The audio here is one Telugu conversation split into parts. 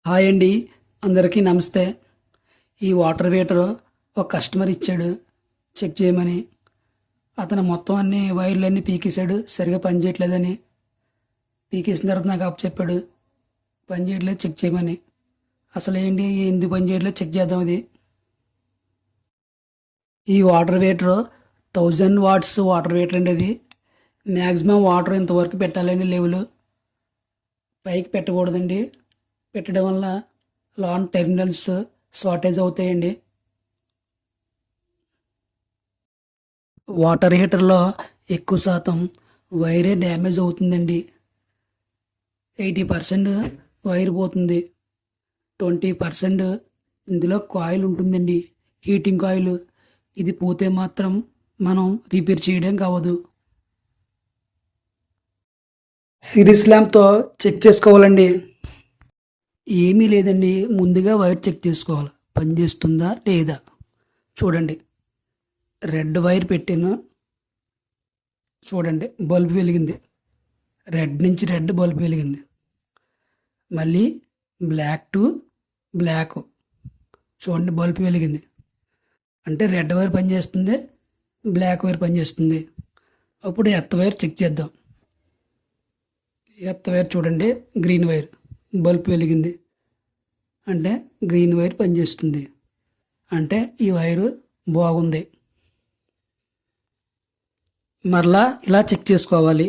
హాయ్ అండి, అందరికీ నమస్తే. ఈ వాటర్ హీటర్ ఒక కస్టమర్ ఇచ్చాడు చెక్ చేయమని. అతను మొత్తం అన్ని వైర్లన్నీ పీకేశాడు, సరిగా పనిచేయట్లేదని. పీకేసిన తర్వాత నాకు చెప్పాడు పని చేయట్లేదు చెక్ చేయమని. అసలు ఏంటి, ఎందుకు పని చేయట్లేదు చెక్ చేద్దాం. అది ఈ water heater 1000 watts water heater అండి. అది మ్యాక్సిమం వాటర్ ఇంతవరకు పెట్టాలండి, లెవెల్ పైకి పెట్టకూడదండి. పెట్టడం వల్ల లాన్ టెర్మినల్స్ షార్టేజ్ అవుతాయండి. వాటర్ హీటర్లో ఎక్కువ శాతం వైరే డ్యామేజ్ అవుతుందండి. 80% వైర్ పోతుంది, 20% ఇందులో కాయిల్ ఉంటుందండి, హీటింగ్ కాయిల్. ఇది పోతే మాత్రం మనం రిపేర్ చేయడం కావదు. సిరీస్ ల్యాంప్తో చెక్ చేసుకోవాలండి. ఏమీ లేదండి, ముందుగా వైర్ చెక్ చేసుకోవాలి పనిచేస్తుందా లేదా. చూడండి, రెడ్ వైర్ పెట్టాను, చూడండి బల్బ్ వెలిగింది. రెడ్ నుంచి రెడ్ బల్బ్ వెలిగింది. మళ్ళీ బ్లాక్ టు బ్లాక్, చూడండి బల్బ్ వెలిగింది. అంటే రెడ్ వైర్ పనిచేస్తుంది, బ్లాక్ వైర్ పనిచేస్తుంది. అప్పుడు ఎర్త్ వైర్ చెక్ చేద్దాం. ఎర్త్ వైర్ చూడండి, గ్రీన్ వైర్ బల్బ్ వెలిగింది, అంటే గ్రీన్ వైర్ పనిచేస్తుంది. అంటే ఈ వైరు బాగుంది. మరలా ఇలా చెక్ చేసుకోవాలి.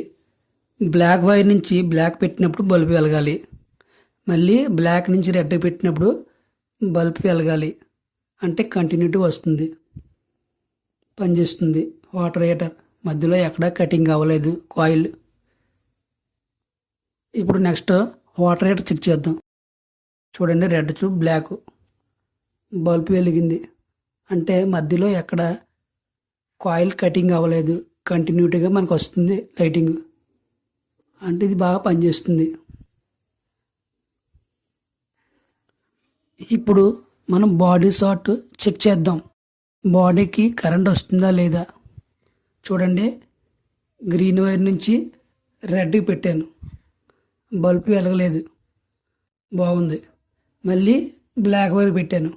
బ్లాక్ వైర్ నుంచి బ్లాక్ పెట్టినప్పుడు బల్బ్ వెలగాలి, మళ్ళీ బ్లాక్ నుంచి రెడ్ పెట్టినప్పుడు బల్బ్ వెలగాలి. అంటే కంటిన్యూటీ వస్తుంది, పనిచేస్తుంది. వాటర్ హీటర్ మధ్యలో ఎక్కడా కటింగ్ అవ్వలేదు కాయిల్. ఇప్పుడు నెక్స్ట్ వాటర్ హీటర్ చెక్ చేద్దాం. చూడండి, రెడ్ టు బ్లాక్ బల్బ్ వెలిగింది, అంటే మధ్యలో ఎక్కడ కాయిల్ కటింగ్ అవ్వలేదు, కంటిన్యూటీగా మనకు వస్తుంది లైటింగ్. అంటే ఇది బాగా పనిచేస్తుంది. ఇప్పుడు మనం బాడీ షార్ట్ చెక్ చేద్దాం. బాడీకి కరెంట్ వస్తుందా లేదా. చూడండి, గ్రీన్ వైర్ నుంచి రెడ్కి పెట్టాను, బల్బ్ వెలగలేదు, బాగుంది. మళ్ళీ బ్లాక్ వైర్ పెట్టాను,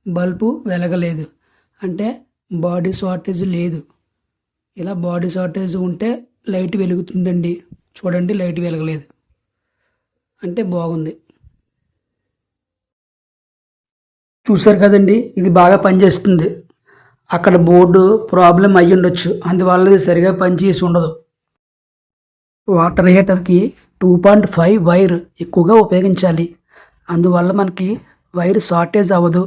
బల్బు వెలగలేదు, అంటే బాడీ షార్టేజ్ లేదు. ఇలా బాడీ షార్టేజ్ ఉంటే లైట్ వెలుగుతుందండి. చూడండి, లైట్ వెలగలేదు, అంటే బాగుంది. చూసారు కదండి, ఇది బాగా పనిచేస్తుంది. అక్కడ బోర్డు ప్రాబ్లం అయ్యి ఉండొచ్చు, అందువల్ల ఇది సరిగా పనిచేసి ఉండదు. వాటర్ హీటర్కి 2.5 వైర్ ఎక్కువగా ఉపయోగించాలి, అందువల్ల మనకి వైర్ షార్టేజ్ అవ్వదు.